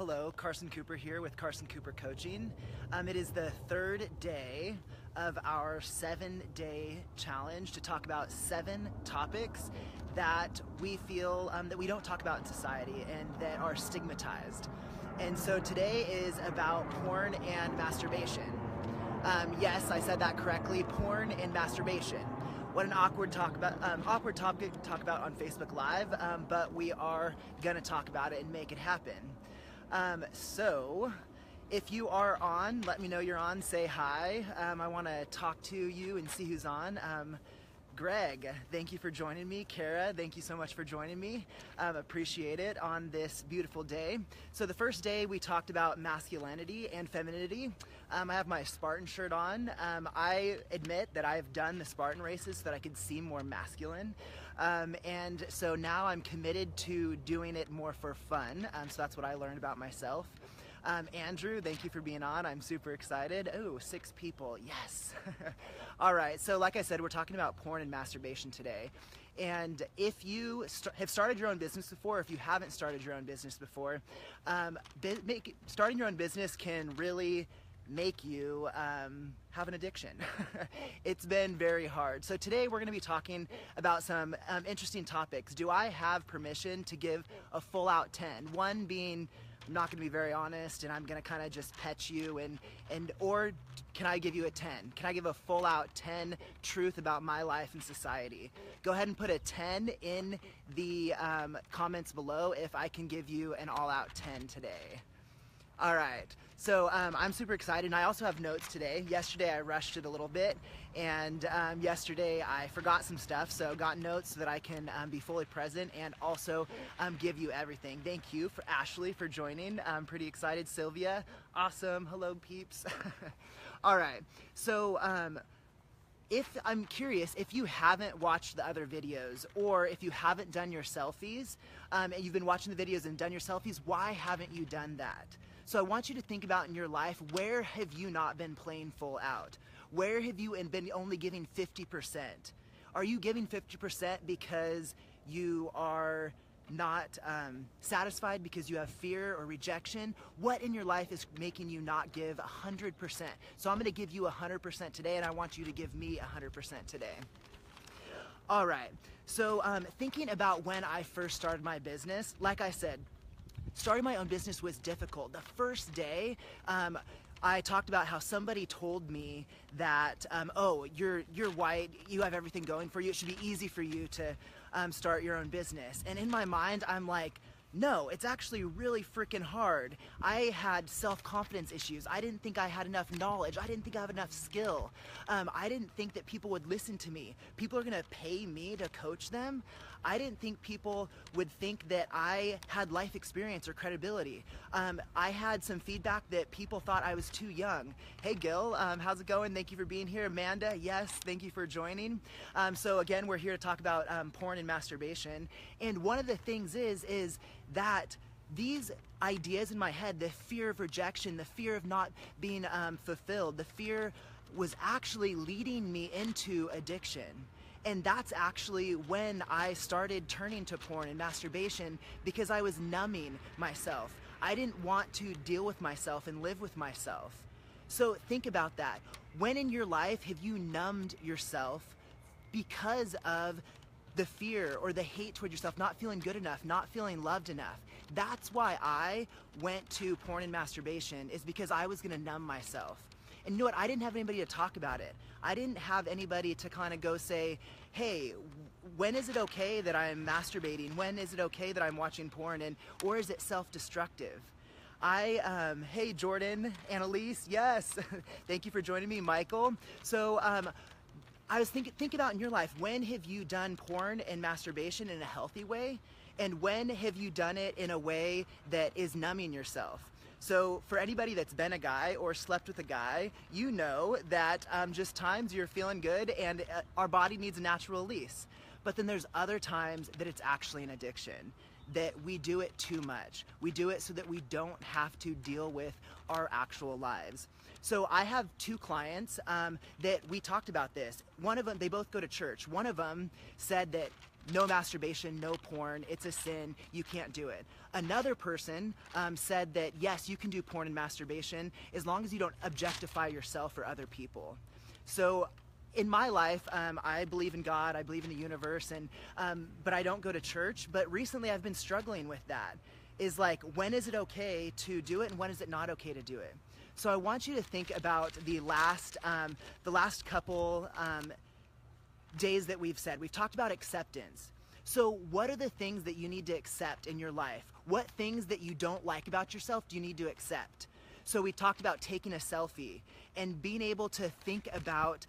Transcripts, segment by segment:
Hello, Carson Cooper here with Carson Cooper Coaching. It is the third day of our 7-day challenge to talk about 7 topics that we feel that we don't talk about in society and that are stigmatized. And so today is about porn and masturbation. Yes, I said that correctly, porn and masturbation. What an awkward topic to talk about on Facebook Live, but we are gonna talk about it and make it happen. So if you are on, let me know you're on, say hi. I wanna talk to you and see who's on. Greg, thank you for joining me. Kara, thank you so much for joining me. Appreciate it on this beautiful day. So the first day we talked about masculinity and femininity. I have my Spartan shirt on. I admit that I've done the Spartan races so that I could seem more masculine. And so now I'm committed to doing it more for fun. So that's what I learned about myself. Andrew, thank you for being on. I'm super excited. Oh, 6 people, yes. All right, so like I said, we're talking about porn and masturbation today. And if you have started your own business before, if you haven't started your own business before, starting your own business can really make you have an addiction. It's been very hard. So today we're going to be talking about some interesting topics. Do I have permission to give a full out 10? One being, I'm not going to be very honest and I'm going to kind of just pet you or can I give you a 10? Can I give a full out 10 truth about my life and society? Go ahead and put a 10 in the comments below if I can give you an all out 10 today. All right, so I'm super excited, and I also have notes today. Yesterday I rushed it a little bit, and yesterday I forgot some stuff, so got notes so that I can be fully present and also give you everything. Thank you for Ashley for joining. I'm pretty excited. Sylvia, awesome. Hello, peeps. All right, so if I'm curious, if you haven't watched the other videos or if you haven't done your selfies, and you've been watching the videos and done your selfies, why haven't you done that? So I want you to think about in your life, where have you not been playing full out? Where have you been only giving 50%? Are you giving 50% because you are not satisfied because you have fear or rejection? What in your life is making you not give 100%? So I'm gonna give you 100% today, and I want you to give me 100% today. All right, so thinking about when I first started my business, like I said, starting my own business was difficult. The first day, I talked about how somebody told me that, oh, you're white, you have everything going for you, it should be easy for you to start your own business. And in my mind, I'm like, no, it's actually really freaking hard. I had self-confidence issues. I didn't think I had enough knowledge. I didn't think I have enough skill. I didn't think that people would listen to me. People are gonna pay me to coach them. I didn't think people would think that I had life experience or credibility. I had some feedback that people thought I was too young. Hey Gil, how's it going? Thank you for being here. Amanda, yes, thank you for joining. So again, we're here to talk about porn and masturbation. And one of the things is that these ideas in my head, the fear of rejection, the fear of not being fulfilled, the fear was actually leading me into addiction. And that's actually when I started turning to porn and masturbation, because I was numbing myself. I didn't want to deal with myself and live with myself. So think about that. When in your life have you numbed yourself because of the fear or the hate toward yourself, not feeling good enough, not feeling loved enough? That's why I went to porn and masturbation, is because I was gonna numb myself. And you know what, I didn't have anybody to talk about it. I didn't have anybody to kind of go say, hey, when is it okay that I'm masturbating? When is it okay that I'm watching porn? Or is it self-destructive? Hey Jordan, Annalise, yes. Thank you for joining me, Michael. So I was think about in your life, when have you done porn and masturbation in a healthy way? And when have you done it in a way that is numbing yourself? So for anybody that's been a guy or slept with a guy, you know that just times you're feeling good and our body needs a natural release. But then there's other times that it's actually an addiction, that we do it too much. We do it so that we don't have to deal with our actual lives. So I have 2 clients that we talked about this. One of them, they both go to church. One of them said that no masturbation, no porn, it's a sin, you can't do it. Another person said that yes, you can do porn and masturbation as long as you don't objectify yourself or other people. So in my life, I believe in God, I believe in the universe, and but I don't go to church. But recently I've been struggling with that. Is like, when is it okay to do it and when is it not okay to do it? So I want you to think about the last couple days that we've said. We've talked about acceptance. So what are the things that you need to accept in your life? What things that you don't like about yourself do you need to accept? So we talked about taking a selfie and being able to think about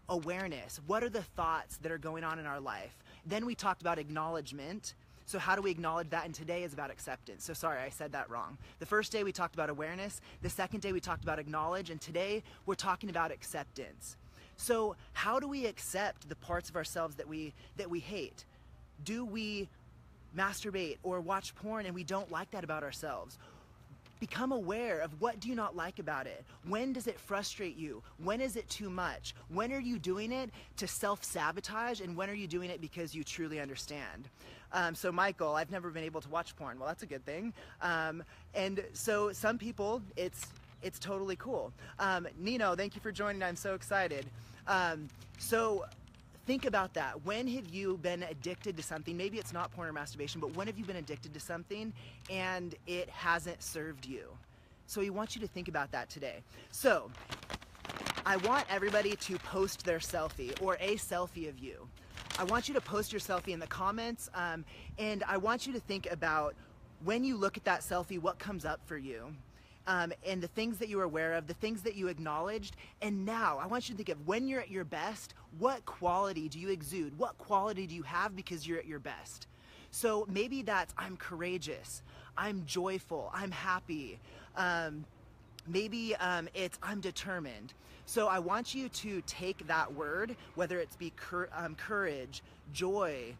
awareness. What are the thoughts that are going on in our life? Then we talked about acknowledgement. So how do we acknowledge that? And today is about acceptance. So sorry, I said that wrong. The first day we talked about awareness. The second day we talked about acknowledge. And today we're talking about acceptance. So how do we accept the parts of ourselves that we hate? Do we masturbate or watch porn and we don't like that about ourselves? Become aware of what do you not like about it. When does it frustrate you? When is it too much? When are you doing it to self-sabotage, and when are you doing it because you truly understand? So Michael, I've never been able to watch porn. Well, that's a good thing. And so some people, it's totally cool. Nino, thank you for joining. I'm so excited. So think about that. When have you been addicted to something? Maybe it's not porn or masturbation, but when have you been addicted to something and it hasn't served you? So we want you to think about that today. So I want everybody to post their selfie or a selfie of you. I want you to post your selfie in the comments, and I want you to think about when you look at that selfie, what comes up for you. And the things that you were aware of, the things that you acknowledged. And now I want you to think of when you're at your best, what quality do you exude? What quality do you have because you're at your best? So maybe that's I'm courageous, I'm joyful, I'm happy. Maybe it's I'm determined. So I want you to take that word, whether it's be courage, joy,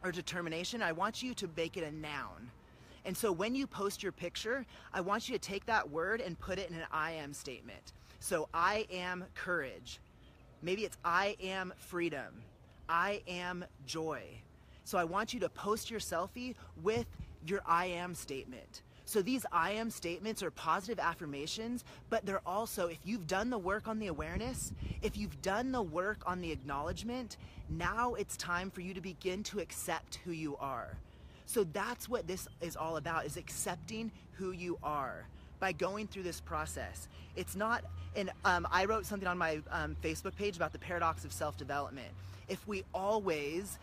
or determination, I want you to make it a noun. And so when you post your picture, I want you to take that word and put it in an I am statement. So I am courage. Maybe it's I am freedom. I am joy. So I want you to post your selfie with your I am statement. So these I am statements are positive affirmations, but they're also, if you've done the work on the awareness, if you've done the work on the acknowledgement, now it's time for you to begin to accept who you are. So that's what this is all about, is accepting who you are by going through this process. It's not, and I wrote something on my Facebook page about the paradox of self-development. If we always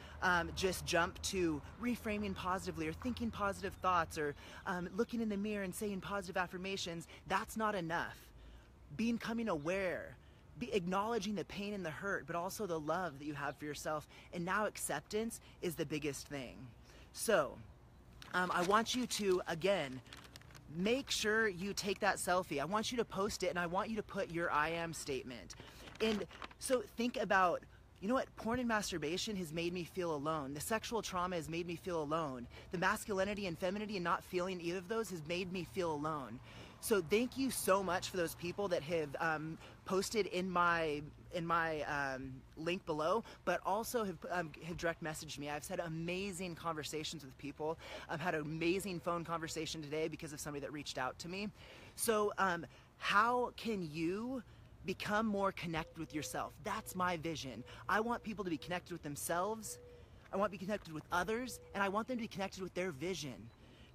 just jump to reframing positively or thinking positive thoughts or looking in the mirror and saying positive affirmations, that's not enough. Becoming aware, acknowledging the pain and the hurt, but also the love that you have for yourself. And now acceptance is the biggest thing. So I want you to, again, make sure you take that selfie. I want you to post it, and I want you to put your I am statement. And so think about, you know what, porn and masturbation has made me feel alone. The sexual trauma has made me feel alone. The masculinity and femininity and not feeling either of those has made me feel alone. So thank you so much for those people that have posted in my link below, but also have direct messaged me. I've had amazing conversations with people. I've had an amazing phone conversation today because of somebody that reached out to me. So how can you become more connected with yourself? That's my vision. I want people to be connected with themselves. I want to be connected with others, and I want them to be connected with their vision.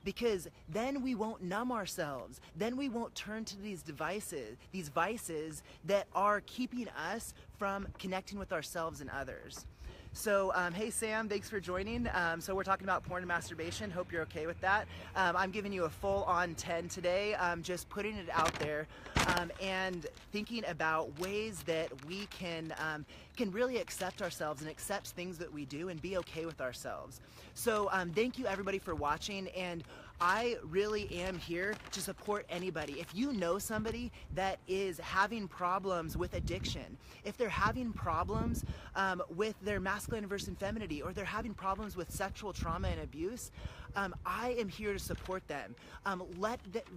Because then we won't numb ourselves. Then we won't turn to these vices that are keeping us from connecting with ourselves and others. So, hey Sam, thanks for joining. So we're talking about porn and masturbation. Hope you're okay with that. I'm giving you a full-on 10 today, just putting it out there and thinking about ways that we can really accept ourselves and accept things that we do and be okay with ourselves. So thank you everybody for watching, and I really am here to support anybody. If you know somebody that is having problems with addiction, if they're having problems with their masculine versus femininity, or they're having problems with sexual trauma and abuse, I am here to support them.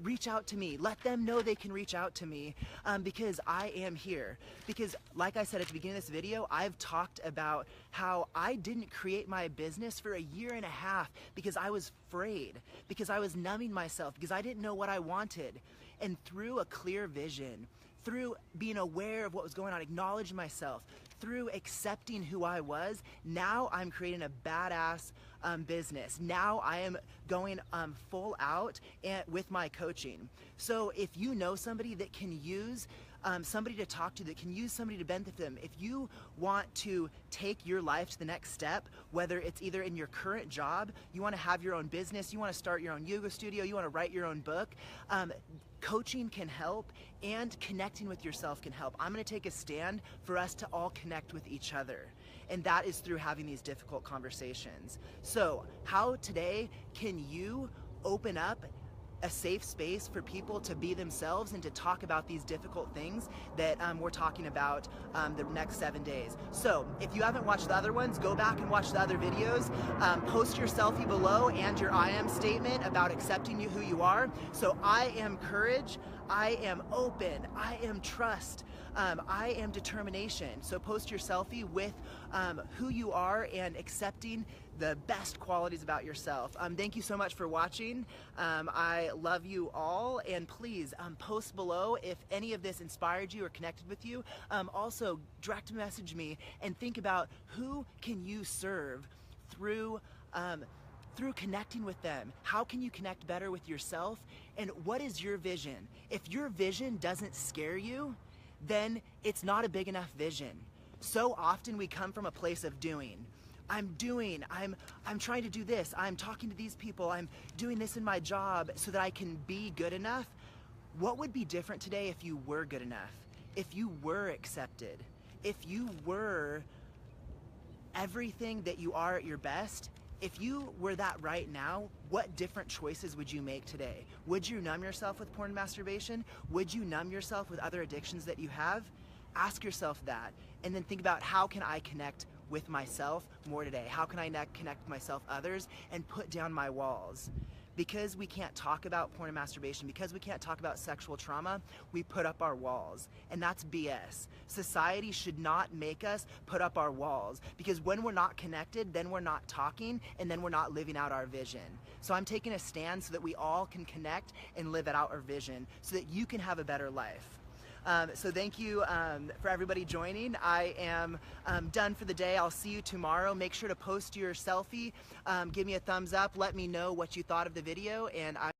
Reach out to me. Let them know they can reach out to me because I am here. Because like I said at the beginning of this video, I've talked about how I didn't create my business for a year and a half because I was afraid, because I was numbing myself, because I didn't know what I wanted. And through a clear vision, through being aware of what was going on, acknowledging myself, through accepting who I was, now I'm creating a badass business. Now I am going full out with my coaching. So if you know somebody that can use somebody to talk to, that can use somebody to benefit them, if you want to take your life to the next step, whether it's either in your current job, you want to have your own business, you want to start your own yoga studio, you want to write your own book, coaching can help, and connecting with yourself can help. I'm going to take a stand for us to all connect with each other, and that is through having these difficult conversations. So how today can you open up a safe space for people to be themselves and to talk about these difficult things that we're talking about the next 7 days. So if you haven't watched the other ones, go back and watch the other videos. Post your selfie below and your I am statement about accepting you who you are. So I am courage, I am open, I am trust, I am determination. So post your selfie with who you are and accepting the best qualities about yourself. Thank you so much for watching. I love you all, and please post below if any of this inspired you or connected with you. Also direct message me and think about who can you serve through connecting with them. How can you connect better with yourself, and what is your vision? If your vision doesn't scare you, then it's not a big enough vision. So often we come from a place of doing. I'm trying to do this, I'm talking to these people, I'm doing this in my job so that I can be good enough. What would be different today if you were good enough? If you were accepted? If you were everything that you are at your best? If you were that right now, what different choices would you make today? Would you numb yourself with porn and masturbation? Would you numb yourself with other addictions that you have? Ask yourself that, and then think about, how can I connect with myself more today? How can I connect with myself, others, and put down my walls? Because we can't talk about porn and masturbation, because we can't talk about sexual trauma, we put up our walls, and that's BS. Society should not make us put up our walls, because when we're not connected, then we're not talking, and then we're not living out our vision. So I'm taking a stand so that we all can connect and live out our vision, so that you can have a better life. So thank you for everybody joining. I am done for the day. I'll see you tomorrow. Make sure to post your selfie. Give me a thumbs up. Let me know what you thought of the video, and